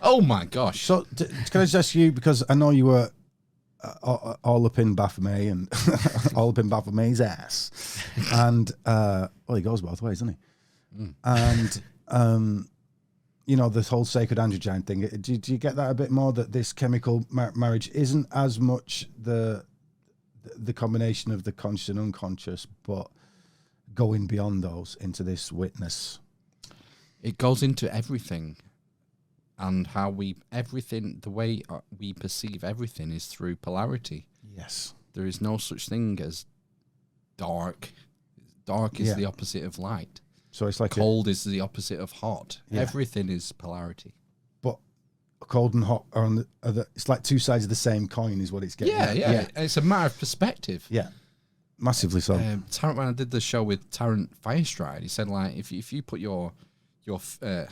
Oh my gosh. So can I just ask you, because I know you were all up in Baphomet and all up in Baphomet's ass, and he goes both ways, doesn't he? And this whole sacred androgyne thing. Do you get that a bit more, that this chemical marriage isn't as much the combination of the conscious and unconscious, but going beyond those into this witness? It goes into everything, and how the way we perceive everything is through polarity. Yes. There is no such thing as dark. Dark is the opposite of light. So it's like cold is the opposite of hot. Yeah. Everything is polarity. But cold and hot are it's like two sides of the same coin, is what it's getting. Yeah. It's a matter of perspective. Yeah. Massively so. Tarrant, when I did the show with Tarrant Firestride, he said, like, if you put your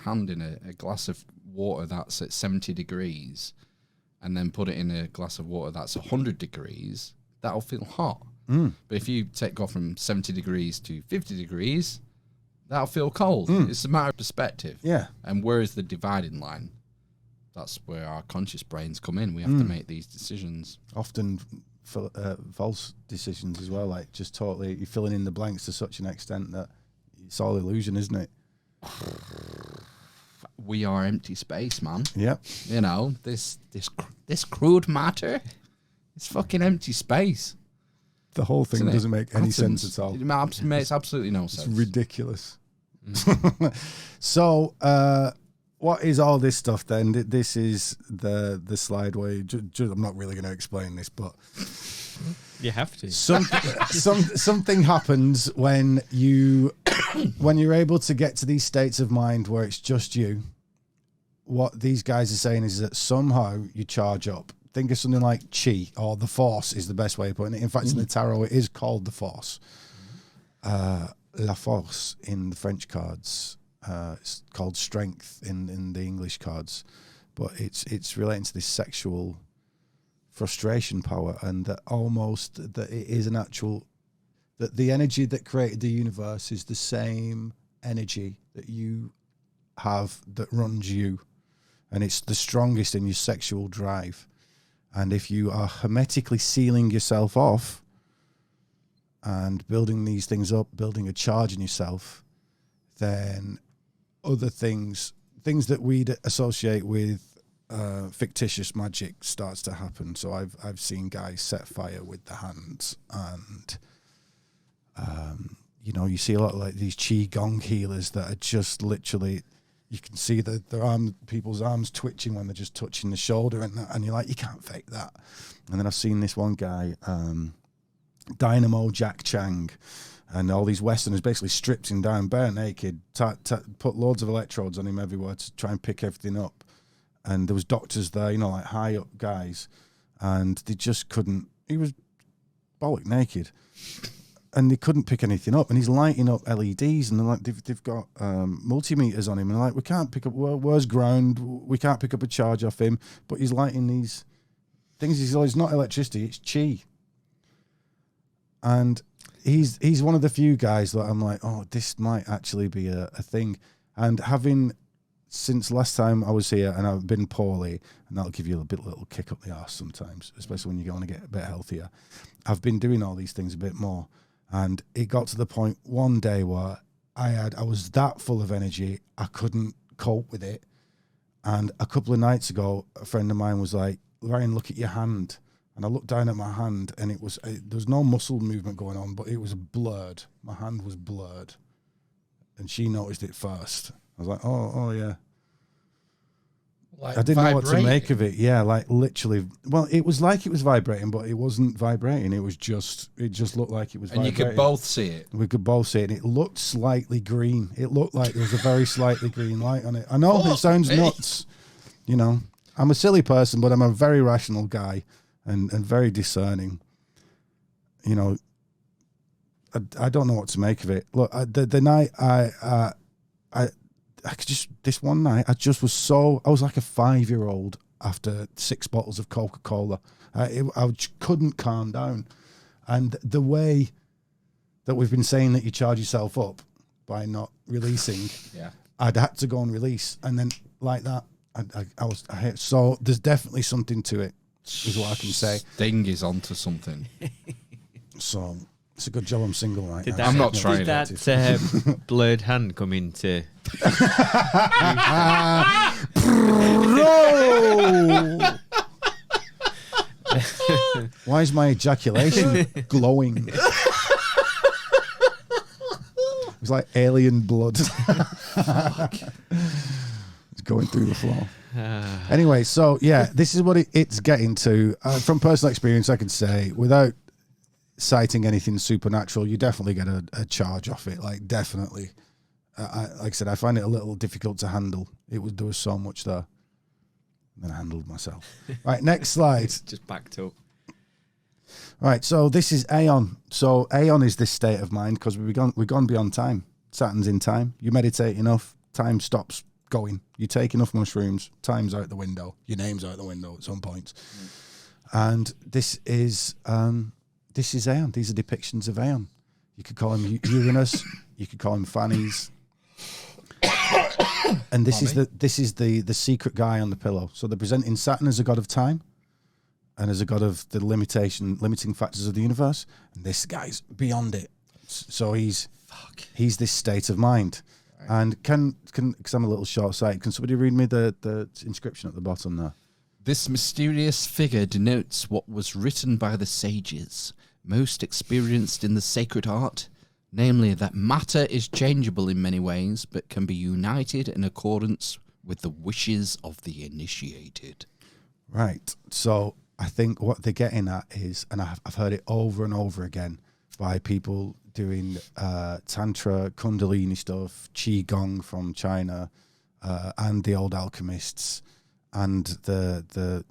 hand in a glass of water that's at 70 degrees and then put it in a glass of water that's 100 degrees, that'll feel hot. But if you go from 70 degrees to 50 degrees, that'll feel cold. It's a matter of perspective. Yeah. And where is the dividing line? That's where our conscious brains come in. We have to make these decisions. Often false decisions as well, like just totally you're filling in the blanks to such an extent that it's all illusion, isn't it? We are empty space, man. Yep. This crude matter, it's fucking empty space. The whole thing doesn't make any sense at all. It makes absolutely no sense. It's ridiculous. So, what is all this stuff then? This is the slide where I'm not really going to explain this, but you have to. Something happens when you're able to get to these states of mind where it's just you. What these guys are saying is that somehow you charge up. Think of something like chi, or the force is the best way of putting it. In fact, in the tarot, it is called the force. La force in the French cards. It's called strength in the English cards. But it's relating to this sexual frustration power, and that it is an actual, that the energy that created the universe is the same energy that you have that runs you. And it's the strongest in your sexual drive. And if you are hermetically sealing yourself off and building these things up, building a charge in yourself, then other things that we'd associate with fictitious magic starts to happen. So I've seen guys set fire with the hands, and you see a lot of like these qi gong healers that are just literally, you can see people's arms twitching when they're just touching the shoulder and that, and you're like, you can't fake that. And then I've seen this one guy, Dynamo Jack Chang, and all these Westerners basically stripped him down bare naked, put loads of electrodes on him everywhere to try and pick everything up. And there was doctors there, like high up guys, and they just couldn't. He was bollock naked, and they couldn't pick anything up. And he's lighting up LEDs, and they're like, they've got multimeters on him, and they're like, we can't pick up. Where's ground? We can't pick up a charge off him. But he's lighting these things. It's not electricity; it's chi. And he's one of the few guys that I'm like, oh, this might actually be a thing. And having, since last time I was here, and I've been poorly, and that'll give you a little kick up the arse sometimes, especially when you're going to get a bit healthier. I've been doing all these things a bit more. And it got to the point one day where I was that full of energy, I couldn't cope with it. And a couple of nights ago, a friend of mine was like, Ryan, look at your hand. And I looked down at my hand, and there was no muscle movement going on, but it was blurred. My hand was blurred. And she noticed it first. I was like, oh yeah. Like I didn't know what to vibrating. make of it. Yeah, like literally. Well, it was like it was vibrating, but it wasn't vibrating. It just looked like it was and vibrating. you could both see it. We could both see it. And it looked slightly green. It looked like there was a very slightly green light on it. I know it sounds nuts. I'm a silly person, but I'm a very rational guy and very discerning. I don't know what to make of it. Look, the night I could just, this one night, I was like a 5-year-old after 6 bottles of Coca-Cola. I just couldn't calm down. And the way that we've been saying that you charge yourself up by not releasing, Yeah. I'd had to go and release. And then like that, So there's definitely something to it, is what I can say. Sting is onto something. So it's a good job I'm single right now. I'm not trying Did that blurred hand come into? Bro! Why is my ejaculation glowing? It's like alien blood. It's going through the floor. Anyway, so yeah, this is what it's getting to. From personal experience, I can say, without citing anything supernatural, you definitely get a charge off it. Like, definitely. Like I said, I find it a little difficult to handle. There was so much there. And then I handled myself. Right, next slide. Just backed up. Right, so this is Aeon. So Aeon is this state of mind because we've gone beyond time. Saturn's in time. You meditate enough, time stops going. You take enough mushrooms, time's out the window. Your name's out the window at some point. And this is Aeon. These are depictions of Aeon. You could call him Uranus. You could call him Fannies. And this is the secret guy on the pillow. So they're presenting Saturn as a god of time and as a god of the limiting factors of the universe. And this guy's beyond it. So he's this state of mind. Right. And because I'm a little short-sighted, can somebody read me the inscription at the bottom there? This mysterious figure denotes what was written by the sages, most experienced in the sacred art, namely that matter is changeable in many ways, but can be united in accordance with the wishes of the initiated. Right. So I think what they're getting at is, and I've heard it over and over again by people doing Tantra, Kundalini stuff, Qigong from China, and the old alchemists, and the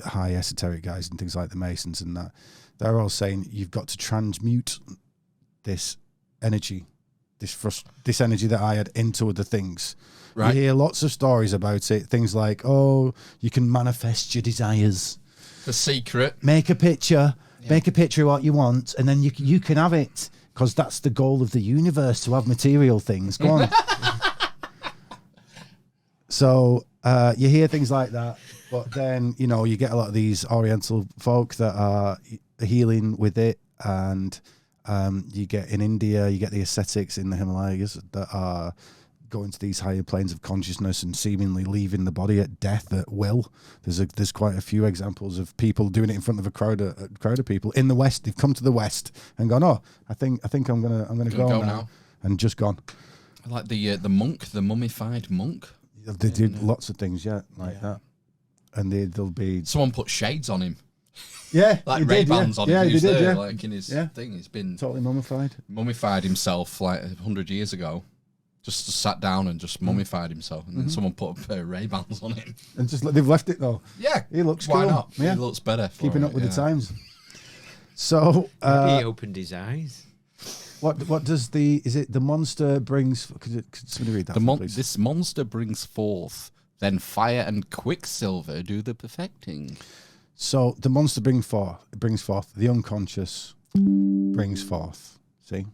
high esoteric guys and things like the Masons and that. They're all saying you've got to transmute this energy, this energy that I had into other things. Right. You hear lots of stories about it. Things like, oh, you can manifest your desires. The secret. Make a picture. Yeah. Make a picture of what you want, and then you can have it, because that's the goal of the universe, to have material things. Go on. So you hear things like that, but then you get a lot of these Oriental folk that are healing with it, and you get in India, you get the ascetics in the Himalayas that are going to these higher planes of consciousness and seemingly leaving the body at death at will. There's quite a few examples of people doing it in front of a crowd of people in the West. They've come to the West and gone, oh, I think I'm gonna go now, and just gone. Like the monk, the mummified monk. They did lots of things, like that, and there'll be someone put shades on him. Yeah, like Ray-Bans on him. Yeah, he did. Yeah, like in his thing, he's been totally mummified. Mummified himself like 100 years ago. Just sat down and just mummified himself, and then someone put a pair of Ray-Bans on him. And they've left it though. Yeah, he looks why cool. not? Yeah. He looks better. Keeping up with the times. So he opened his eyes. What does the monster brings? Could somebody read that? Please? This monster brings forth, then fire and quicksilver do the perfecting. So the monster brings forth the unconscious, brings forth. See,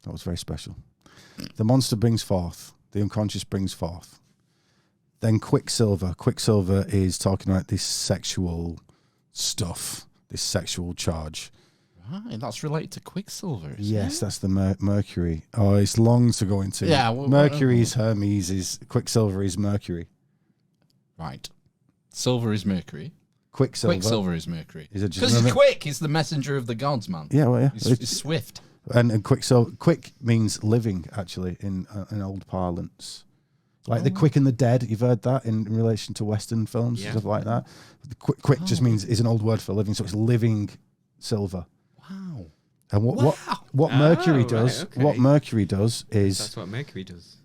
that was very special. The monster brings forth, the unconscious brings forth. Then Quicksilver. Quicksilver is talking about this sexual stuff, this sexual charge. Right, that's related to Quicksilver. Yes, that's the Mercury. Oh, it's long to go into. Yeah, Mercury is Hermes, is Quicksilver is Mercury. Right. Silver is Mercury. Quicksilver is Mercury. Because he's quick. He's the messenger of the gods, man. Yeah, well, yeah. He's swift. And quick means living, actually, in old parlance. Like the quick and the dead, you've heard that in relation to Western films, stuff like that. The quick just means is an old word for living, so it's living silver. Wow. And what Mercury does, what Mercury does is that's what Mercury does.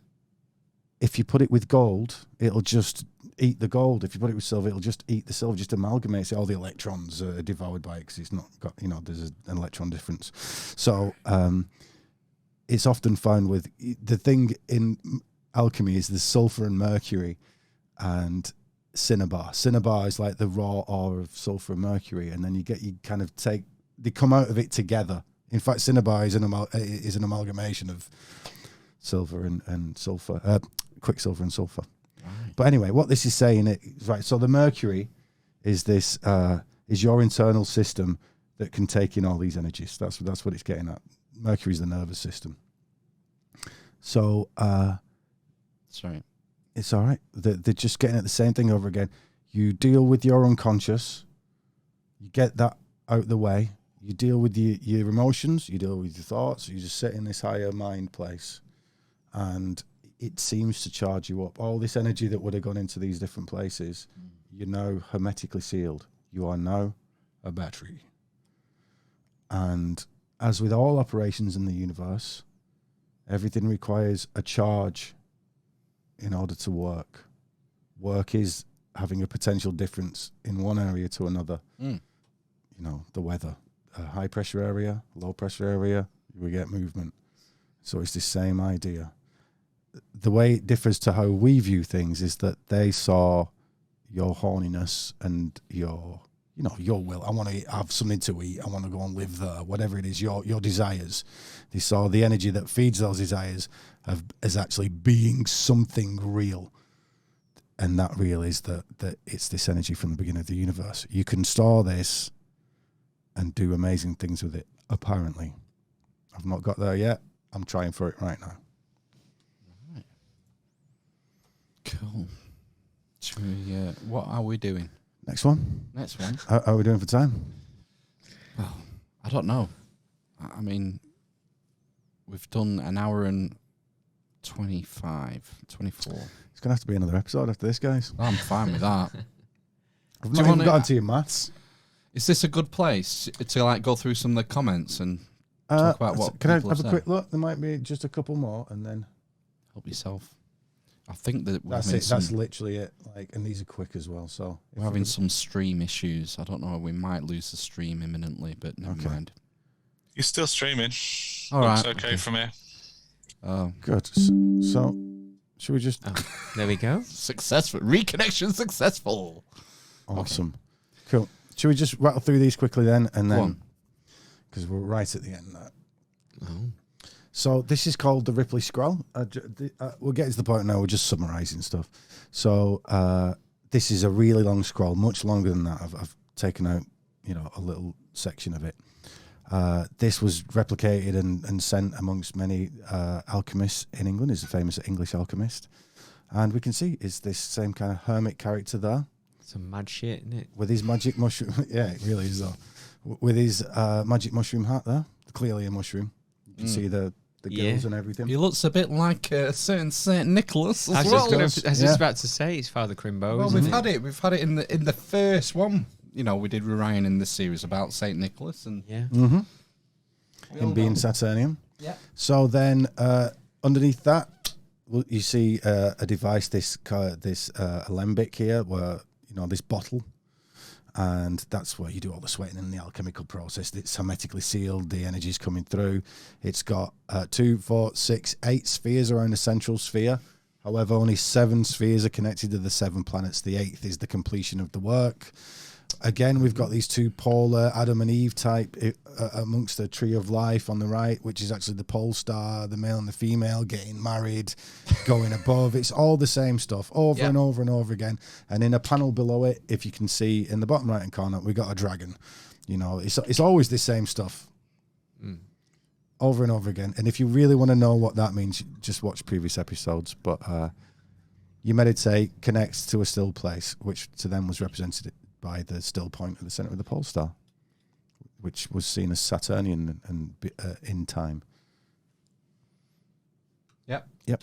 If you put it with gold, it'll just eat the gold. If you put it with silver, it'll just eat the silver, just amalgamates it. All the electrons are devoured by it because it's not got, there's an electron difference. So it's often found with the thing in alchemy is the sulfur and mercury and cinnabar. Cinnabar is like the raw ore of sulfur and mercury, and then they come out of it together. In fact, cinnabar is an amalgamation of silver and sulfur, quicksilver and sulfur. But anyway, what this is saying is right. So the Mercury is this is your internal system that can take in all these energies. That's what it's getting at. Mercury is the nervous system. So Sorry. it's all right. They're just getting at the same thing over again. You deal with your unconscious. You get that out of the way. You deal with your emotions. You deal with your thoughts. You just sit in this higher mind place, and it seems to charge you up. All this energy that would have gone into these different places, you're now hermetically sealed. You are now a battery. And as with all operations in the universe, everything requires a charge in order to work. Work is having a potential difference in one area to another. You know, the weather, a high pressure area, low pressure area, we get movement. So it's the same idea. The way it differs to how we view things is that they saw your horniness and your will. I want to have something to eat. I want to go and live there. Whatever it is, your desires. They saw the energy that feeds those desires as actually being something real. And that real is that it's this energy from the beginning of the universe. You can store this and do amazing things with it, apparently. I've not got there yet. I'm trying for it right now. Right. Cool. Should we, what are we doing? Next one. Next one? How are we doing for time? Well, I don't know. I mean, we've done an hour and 24. It's going to have to be another episode after this, guys. I'm fine with that. I've not even gotten to your maths. Is this a good place to like go through some of the comments and talk about what can I people have a said? quick look? There might be just a couple more, and then Help yourself. I think that that's it. That's literally it. Like, and these are quick as well. So we're having some stream issues. I don't know. We might lose the stream imminently, but never mind. You're still streaming. All Looks right. okay from here. Oh, good. So should we just? Oh, there we go. successful reconnection successful. Awesome. Cool. Should we just rattle through these quickly then, and Go then on. because we're right at the end now. Oh. So this is called the Ripley Scroll. We'll get to the point now. We're just summarising stuff. So this is a really long scroll, much longer than that. I've taken out, a little section of it. This was replicated and sent amongst many alchemists in England. He's a famous English alchemist, and we can see it's this same kind of hermit character there. Some mad shit, isn't it? With his magic mushroom. Yeah, it really is though. With his magic mushroom hat there. Clearly a mushroom. You can see the gills and everything. He looks a bit like a certain Saint Nicholas I as was well. just about to say it's Father Crimbo. Well, isn't we've it? had it. We've had it in the first one. We did with Ryan in the series about Saint Nicholas, and Yeah. Mm-hmm. we Him all being know. Saturnian. Yeah. So then underneath that, you see a device, this alembic here, where, this bottle. And that's where you do all the sweating in the alchemical process. It's hermetically sealed. The energy's coming through. It's got 2, 4, 6, 8 spheres around the central sphere. However, only 7 spheres are connected to the 7 planets. The 8th is the completion of the work. Again, we've got these 2 polar Adam and Eve type amongst the tree of life on the right, which is actually the pole star, the male and the female getting married, going above. It's all the same stuff over and over and over again. And in a panel below it, if you can see in the bottom right hand corner, we got a dragon. It's always the same stuff over and over again. And if you really want to know what that means, just watch previous episodes. But you meditate connects to a still place, which to them was represented by the still point at the center of the pole star, which was seen as Saturnian and in time. Yep. Yep.